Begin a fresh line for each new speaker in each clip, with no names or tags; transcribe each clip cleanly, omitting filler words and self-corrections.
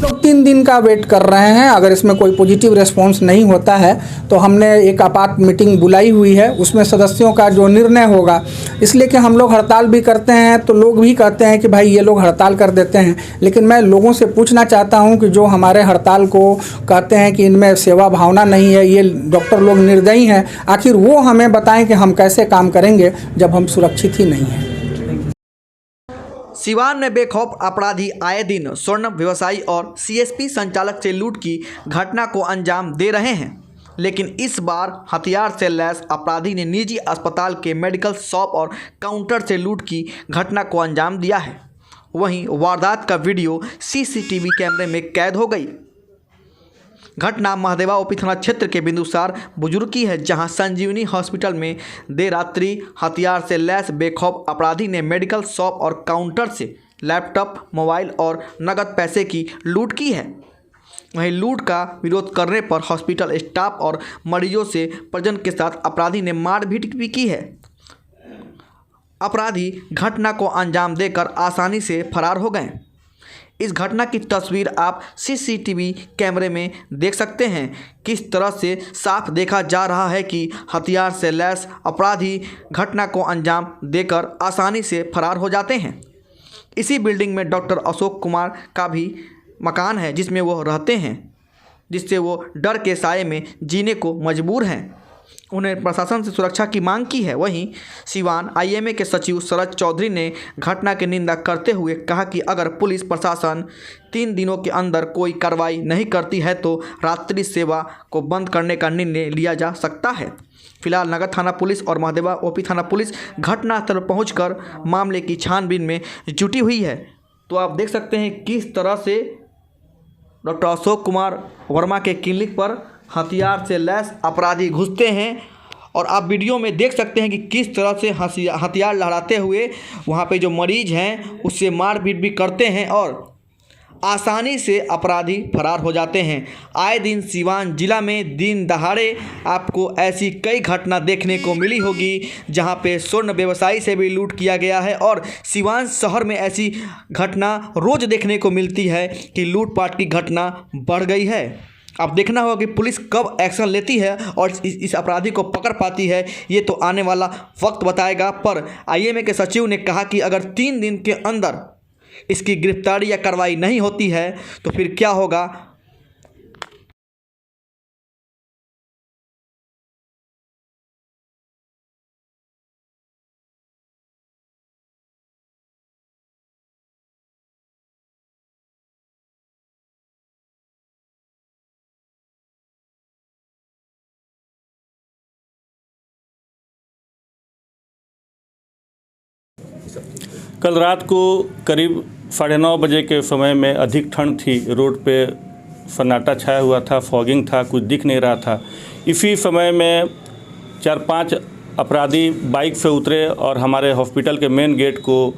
लोग 3 दिन का वेट कर रहे हैं। अगर इसमें कोई पॉजिटिव रिस्पॉन्स नहीं होता है तो हमने एक आपात मीटिंग बुलाई हुई है, उसमें सदस्यों का जो निर्णय होगा, इसलिए कि हम लोग हड़ताल भी करते हैं तो लोग भी कहते हैं कि भाई ये लोग हड़ताल कर देते हैं। लेकिन मैं लोगों से पूछना चाहता हूं कि जो हमारे हड़ताल को कहते हैं कि इनमें सेवा भावना नहीं है, ये डॉक्टर लोग निर्दयी हैं, आखिर वो हमें बताएं कि हम कैसे काम करेंगे जब हम सुरक्षित ही नहीं हैं।
सिवान में बेखौफ अपराधी आए दिन स्वर्ण व्यवसायी और सीएसपी संचालक से लूट की घटना को अंजाम दे रहे हैं, लेकिन इस बार हथियार से लैस अपराधी ने निजी अस्पताल के मेडिकल शॉप और काउंटर से लूट की घटना को अंजाम दिया है। वहीं वारदात का वीडियो सीसीटीवी कैमरे में कैद हो गई। घटना महादेवा ओपी थाना क्षेत्र के बिंदुसार बुजुर्ग की है, जहां संजीवनी हॉस्पिटल में देर रात्रि हथियार से लैस बेखौफ अपराधी ने मेडिकल शॉप और काउंटर से लैपटॉप, मोबाइल और नगद पैसे की लूट की है। वहीं लूट का विरोध करने पर हॉस्पिटल स्टाफ और मरीजों से प्रजन के साथ अपराधी ने मारपीट भी की है। अपराधी घटना को अंजाम देकर आसानी से फरार हो गए। इस घटना की तस्वीर आप सीसीटीवी कैमरे में देख सकते हैं। किस तरह से साफ देखा जा रहा है कि हथियार से लैस अपराधी घटना को अंजाम देकर आसानी से फरार हो जाते हैं। इसी बिल्डिंग में डॉक्टर अशोक कुमार का भी मकान है, जिसमें वो रहते हैं, जिससे वो डर के साए में जीने को मजबूर हैं। उन्हें प्रशासन से सुरक्षा की मांग की है। वहीं सिवान आईएमए के सचिव शरद चौधरी ने घटना की निंदा करते हुए कहा कि अगर पुलिस प्रशासन 3 दिनों के अंदर कोई कार्रवाई नहीं करती है तो रात्रि सेवा को बंद करने का निर्णय लिया जा सकता है। फिलहाल नगर थाना पुलिस और महादेवा ओपी थाना पुलिस घटनास्थल पर पहुंचकर मामले की छानबीन में जुटी हुई है। तो आप देख सकते हैं किस तरह से डॉक्टर अशोक कुमार वर्मा के क्लिनिक पर हथियार से लैस अपराधी घुसते हैं, और आप वीडियो में देख सकते हैं कि किस तरह से हथियार लहराते हुए वहां पे जो मरीज हैं उससे मारपीट भी करते हैं और आसानी से अपराधी फरार हो जाते हैं। आए दिन सिवान जिला में दिन दहाड़े आपको ऐसी कई घटना देखने को मिली होगी, जहां पे स्वर्ण व्यवसायी से भी लूट किया गया है, और सिवान शहर में ऐसी घटना रोज देखने को मिलती है कि लूटपाट की घटना बढ़ गई है। अब देखना होगा कि पुलिस कब एक्शन लेती है और इस अपराधी को पकड़ पाती है, ये तो आने वाला वक्त बताएगा। पर आईएमए के सचिव ने कहा कि अगर 3 दिन के अंदर इसकी गिरफ्तारी या कार्रवाई नहीं होती है तो फिर क्या होगा।
कल रात को करीब 9:30 बजे के समय में अधिक ठंड थी, रोड पे सन्नाटा छाया हुआ था, फॉगिंग था, कुछ दिख नहीं रहा था। इसी समय में 4-5 अपराधी बाइक से उतरे और हमारे हॉस्पिटल के मेन गेट को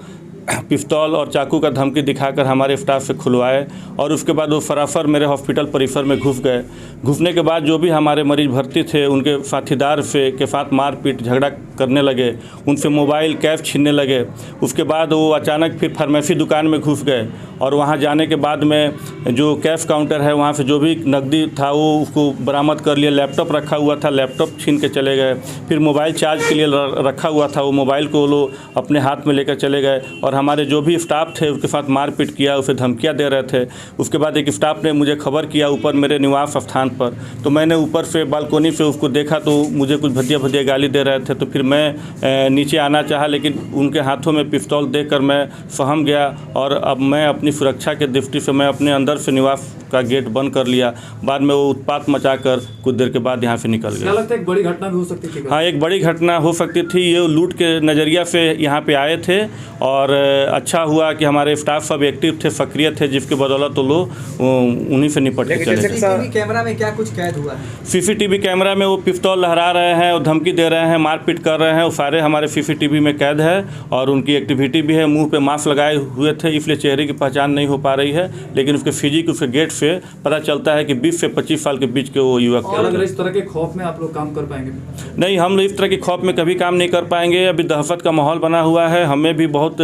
पिस्तौल और चाकू का धमकी दिखाकर हमारे स्टाफ से खुलवाए, और उसके बाद वो फराफर मेरे हॉस्पिटल परिसर में घुस गए। घुसने के बाद जो भी हमारे मरीज भर्ती थे उनके साथीदार से के साथ मारपीट झगड़ा करने लगे, उनसे मोबाइल कैश छीनने लगे। उसके बाद वो अचानक फिर फार्मेसी दुकान में घुस गए, और वहाँ जाने के बाद में जो कैश काउंटर है वहाँ से जो भी नकदी था वो उसको बरामद कर लिया। लैपटॉप रखा हुआ था, लैपटॉप छीन के चले गए। फिर मोबाइल चार्ज के लिए रखा हुआ था, वो मोबाइल को लोग अपने हाथ में लेकर चले गए, और हमारे जो भी स्टाफ थे उसके साथ मारपीट किया, उसे धमकियां दे रहे थे। उसके बाद एक स्टाफ ने मुझे खबर किया ऊपर मेरे निवास स्थान पर, तो मैंने ऊपर से बालकोनी से उसको देखा तो मुझे कुछ भद्दिया गाली दे रहे थे। तो फिर मैं नीचे आना चाहा, लेकिन उनके हाथों में पिस्तौल देखकर मैं सहम गया, और अब मैं अपनी सुरक्षा के दृष्टि से मैं अपने अंदर से निवास का गेट बंद कर लिया। बाद में वो उत्पात मचाकर कुछ देर के बाद यहाँ से निकल गया।
क्या लगता है एक बड़ी घटना भी हो सकती थी?
हाँ, एक बड़ी घटना हो सकती थी। ये लूट के नज़रिया से यहाँ पे आए थे, और अच्छा हुआ कि हमारे स्टाफ सब एक्टिव थे, सक्रिय थे, जिसके बदौलत तो लोग उन्हीं से निपट के चले गए।
सीसीटीवी कैमरा में क्या कुछ कैद हुआ है?
सीसीटीवी कैमरा में वो पिस्तौल लहरा रहे हैं और धमकी दे रहे हैं, मारपीट कर रहे हैं, वो सारे हमारे सीसीटीवी में कैद है, और उनकी एक्टिविटी भी है। मुंह पे मास्क लगाए हुए थे, इसलिए चेहरे की पहचान नहीं हो पा रही है, लेकिन उसके फिजिक, उसके गेट से पता चलता है कि 20 से 25 साल के बीच के वो युवक।
और इस तरह के खौफ में आप लोग काम कर पाएंगे?
नहीं, हम लोग इस तरह के खौफ में कभी काम नहीं कर पाएंगे। अभी दहशत का माहौल बना हुआ है, हमें भी बहुत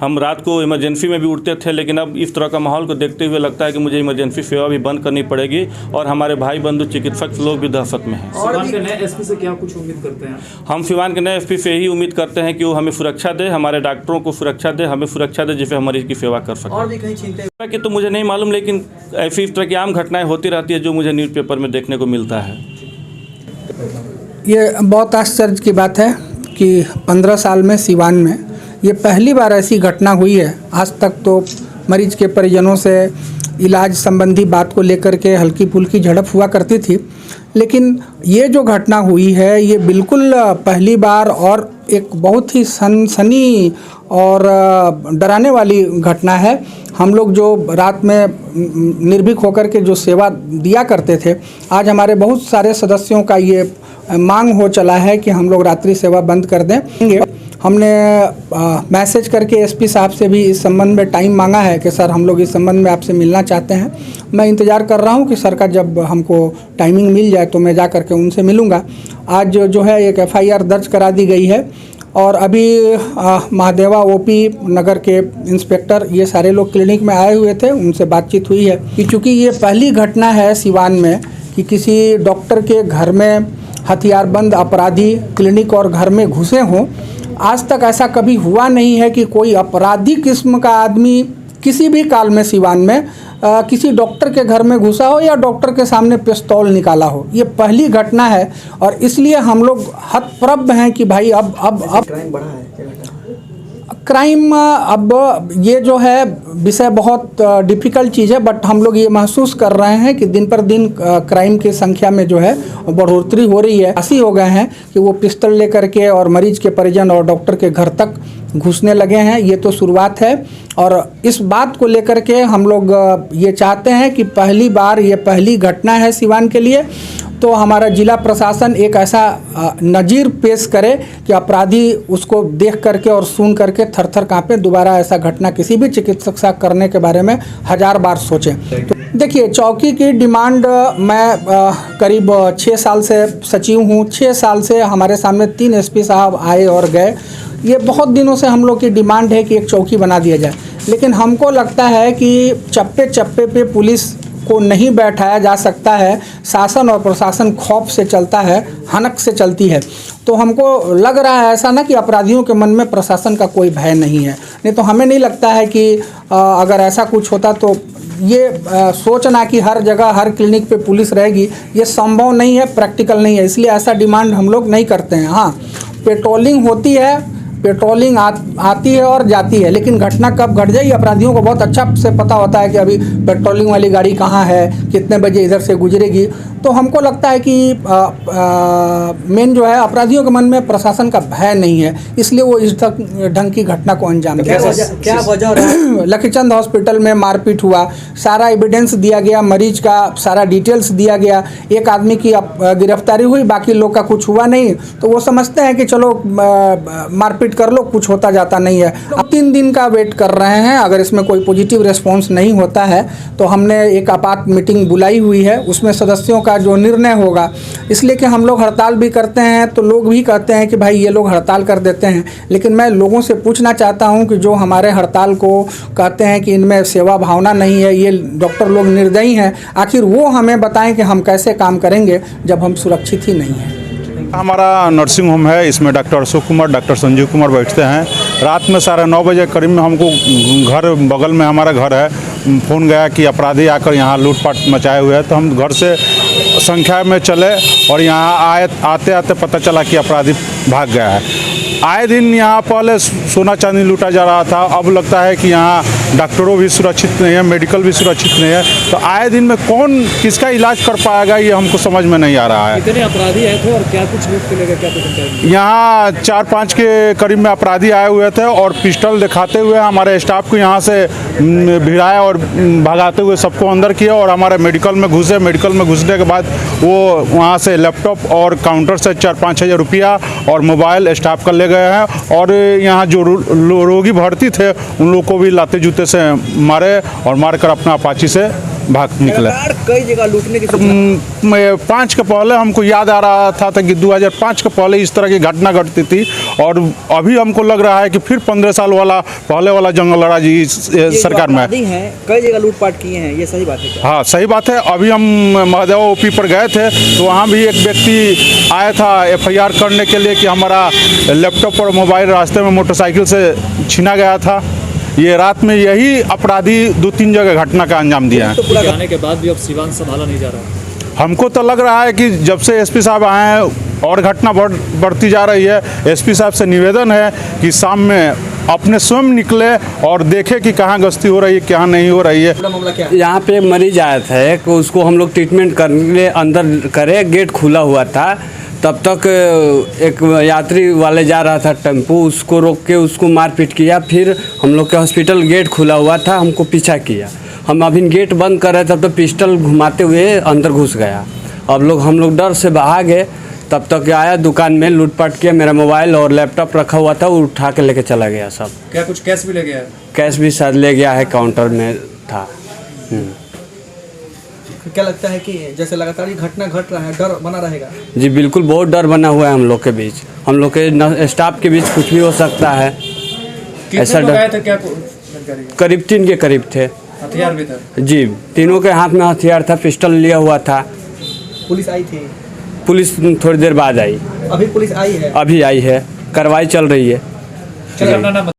हम रात को इमरजेंसी में भी उठते थे, लेकिन अब इस तरह का माहौल को देखते हुए लगता है कि मुझे इमरजेंसी सेवा भी बंद करनी पड़ेगी और हमारे भाई बंधु चिकित्सक लोग भी दहशत में हैं।
सिवान के नए एसपी से क्या कुछ उम्मीद करते हैं?
हम सिवान के नए एसपी से यही उम्मीद करते हैं कि वो हमें सुरक्षा दे, हमारे डॉक्टरों को सुरक्षा दे, हमें सुरक्षा दे जिससे हम मरीज की सेवा कर सकें।
और भी कहीं चिंता
कि तो मुझे नहीं मालूम, लेकिन ऐसी इस तरह की आम घटनाएं होती रहती है जो मुझे न्यूज़पेपर में देखने को मिलता है।
ये बहुत आश्चर्य की बात है कि 15 साल में सिवान में ये पहली बार ऐसी घटना हुई है। आज तक तो मरीज के परिजनों से इलाज संबंधी बात को लेकर के हल्की फुल्की झड़प हुआ करती थी, लेकिन ये जो घटना हुई है ये बिल्कुल पहली बार और एक बहुत ही सनसनी और डराने वाली घटना है। हम लोग जो रात में निर्भीक होकर के जो सेवा दिया करते थे, आज हमारे बहुत सारे सदस्यों का ये मांग हो चला है कि हम लोग रात्रि सेवा बंद कर दें। हमने मैसेज करके एसपी साहब से भी इस संबंध में टाइम मांगा है कि सर हम लोग इस संबंध में आपसे मिलना चाहते हैं। मैं इंतज़ार कर रहा हूं कि सर का जब हमको टाइमिंग मिल जाए तो मैं जा कर के उनसे मिलूँगा। आज जो है एक FIR दर्ज करा दी गई है और अभी महादेवा OP नगर के इंस्पेक्टर ये सारे लोग क्लिनिक में आए हुए थे, उनसे बातचीत हुई है कि चूँकि ये पहली घटना है सिवान में कि किसी डॉक्टर के घर में हथियारबंद अपराधी क्लिनिक और घर में घुसे हों। आज तक ऐसा कभी हुआ नहीं है कि कोई अपराधी किस्म का आदमी किसी भी काल में सिवान में किसी डॉक्टर के घर में घुसा हो या डॉक्टर के सामने पिस्तौल निकाला हो। ये पहली घटना है और इसलिए हम लोग हतप्रभ हैं कि भाई अब
क्राइम बढ़ा है क्या घटा?
क्राइम अब ये जो है विषय बहुत डिफ़िकल्ट चीज़ है, बट हम लोग ये महसूस कर रहे हैं कि दिन पर दिन क्राइम की संख्या में जो है बढ़ोतरी हो रही है। ऐसी हो गए हैं कि वो पिस्टल लेकर के और मरीज के परिजन और डॉक्टर के घर तक घुसने लगे हैं। ये तो शुरुआत है और इस बात को लेकर के हम लोग ये चाहते हैं कि पहली बार ये पहली घटना है सिवान के लिए, तो हमारा जिला प्रशासन एक ऐसा नज़ीर पेश करे कि अपराधी उसको देख करके और सुन करके थर थर काँपे। दोबारा ऐसा घटना किसी भी चिकित्सक से करने के बारे में 1000 बार सोचें। तो देखिए, चौकी की डिमांड मैं करीब 6 साल से सचिव हूँ। 6 साल से हमारे सामने 3 SP साहब आए और गए। ये बहुत दिनों से हम लोग की डिमांड है कि एक चौकी बना दिया जाए, लेकिन हमको लगता है कि चप्पे चप्पे पे पुलिस को नहीं बैठाया जा सकता है। शासन और प्रशासन खौफ से चलता है, हनक से चलती है। तो हमको लग रहा है ऐसा ना कि अपराधियों के मन में प्रशासन का कोई भय नहीं है। नहीं तो हमें नहीं लगता है कि अगर ऐसा कुछ होता तो ये सोचना कि हर जगह हर क्लिनिक पे पुलिस रहेगी, ये संभव नहीं है, प्रैक्टिकल नहीं है। इसलिए ऐसा डिमांड हम लोग नहीं करते हैं। हाँ, पेट्रोलिंग होती है, पेट्रोलिंग आती है और जाती है, लेकिन घटना कब घट जाए अपराधियों को बहुत अच्छा से पता होता है कि अभी पेट्रोलिंग वाली गाड़ी कहाँ है, कितने बजे इधर से गुजरेगी। तो हमको लगता है कि मेन जो है अपराधियों के मन में प्रशासन का भय नहीं है, इसलिए वो इस ढंग की घटना को अंजाम दिया।
क्या वजह रहा?
लखीचंद हॉस्पिटल में मारपीट हुआ, सारा एविडेंस दिया गया, मरीज का सारा डिटेल्स दिया गया। एक आदमी की गिरफ्तारी हुई, बाकी लोग का कुछ हुआ नहीं। तो वो समझते हैं कि चलो मारपीट कर लो, कुछ होता जाता नहीं है। अब 3 दिन का वेट कर रहे हैं। अगर इसमें कोई पॉजिटिव रिस्पॉन्स नहीं होता है तो हमने एक आपात मीटिंग बुलाई हुई है, उसमें सदस्यों का जो निर्णय होगा। इसलिए कि हम लोग हड़ताल भी करते हैं तो लोग भी कहते हैं कि भाई ये लोग हड़ताल कर देते हैं, लेकिन मैं लोगों से पूछना चाहता हूं कि जो हमारे हड़ताल को कहते हैं कि इनमें सेवा भावना नहीं है, ये डॉक्टर लोग निर्दयी हैं, आखिर वो हमें बताएं कि हम कैसे काम करेंगे जब हम सुरक्षित ही नहीं हैं।
हमारा नर्सिंग होम है, इसमें डॉक्टर अशोक कुमार, डॉक्टर संजीव कुमार बैठते हैं। रात में 9:30 बजे करीब में हमको घर बगल में हमारा घर है, फ़ोन गया कि अपराधी आकर यहाँ लूटपाट मचाए हुए हैं। तो हम घर से संख्या में चले और यहाँ आते आते पता चला कि अपराधी भाग गया है। आए दिन यहाँ पहले सोना चांदी लूटा जा रहा था, अब लगता है कि यहाँ डॉक्टरों भी सुरक्षित नहीं है, मेडिकल भी सुरक्षित नहीं है। तो आए दिन में कौन किसका इलाज कर पाएगा ये हमको समझ में नहीं आ रहा है।
कितने अपराधी आए थे और क्या कुछ लूट के ले गए, क्या कुछ?
यहाँ 4-5 के करीब में अपराधी आए हुए थे और पिस्टल दिखाते हुए हमारे स्टाफ को यहाँ से भिड़ाया और भगाते हुए सबको अंदर किया और हमारे मेडिकल में घुसे। मेडिकल में घुसने के बाद वो वहाँ से लैपटॉप और काउंटर से 4-5 हज़ार रुपया और मोबाइल स्टाफ का ले गए हैं। और यहाँ जो रोगी भर्ती थे उन लोग को भी लाते जूते जूते से मारे और मारकर अपना अपाची से भाग निकले।
कई जगह लूटने की
5 के पहले हमको याद आ रहा था कि 2005 के पहले इस तरह की घटना घटती थी और अभी हमको लग रहा है कि फिर 15 साल वाला पहले वाला जंगल लड़ा जी सरकार में
है। कई जगह लूटपाट किए हैं, ये सही बात है क्या?
हाँ सही बात है। अभी हम महादेवा ओपी पर गए थे तो वहाँ भी एक व्यक्ति आया था FIR करने के लिए कि हमारा लैपटॉप और मोबाइल रास्ते में मोटरसाइकिल से छीना गया था। ये रात में यही अपराधी 2-3 जगह घटना का अंजाम दिया है।
तो आने के बाद भी अब सिवान संभाला नहीं जा रहा।
हमको तो लग रहा है कि जब से SP साहब आए हैं और घटना बढ़ती जा रही है। SP साहब से निवेदन है कि शाम में अपने स्वयं निकले और देखे कि कहाँ गश्ती हो रही है, क्या नहीं हो रही है।
यहाँ पे मरीज आया था एक, उसको हम लोग ट्रीटमेंट करने अंदर करे, गेट खुला हुआ था। तब तक एक यात्री वाले जा रहा था टेम्पो, उसको रोक के उसको मारपीट किया। फिर हम लोग के हॉस्पिटल गेट खुला हुआ था, हमको पीछा किया। हम अभी गेट बंद कर रहे तब तो पिस्टल घुमाते हुए अंदर घुस गया। अब हम लोग डर से भागे। तब तक आया दुकान में, लूटपाट किया। मेरा मोबाइल और लैपटॉप रखा हुआ था, वो उठा के लेके चला गया सब।
क्या कुछ कैश भी ले गया है?
कैश भी शायद ले गया है, काउंटर में था।
क्या लगता है कि जैसे लगातार ये घटना घट रहा है, डर बना रहेगा?
जी बिल्कुल, बहुत डर बना हुआ है हम लोग के बीच, हम लोग के स्टाफ के बीच कुछ भी हो सकता है।
कितने लोग आए थे, क्या जानकारी है?
करीब 3 के करीब थे।
हथियार भी था?
जी, तीनों के हाथ में हथियार था, पिस्टल लिया हुआ था।
पुलिस आई थी?
पुलिस थोड़ी देर बाद आई।
अभी पुलिस आई है?
अभी आई है, कार्रवाई चल रही है।
चलिए अपना नाम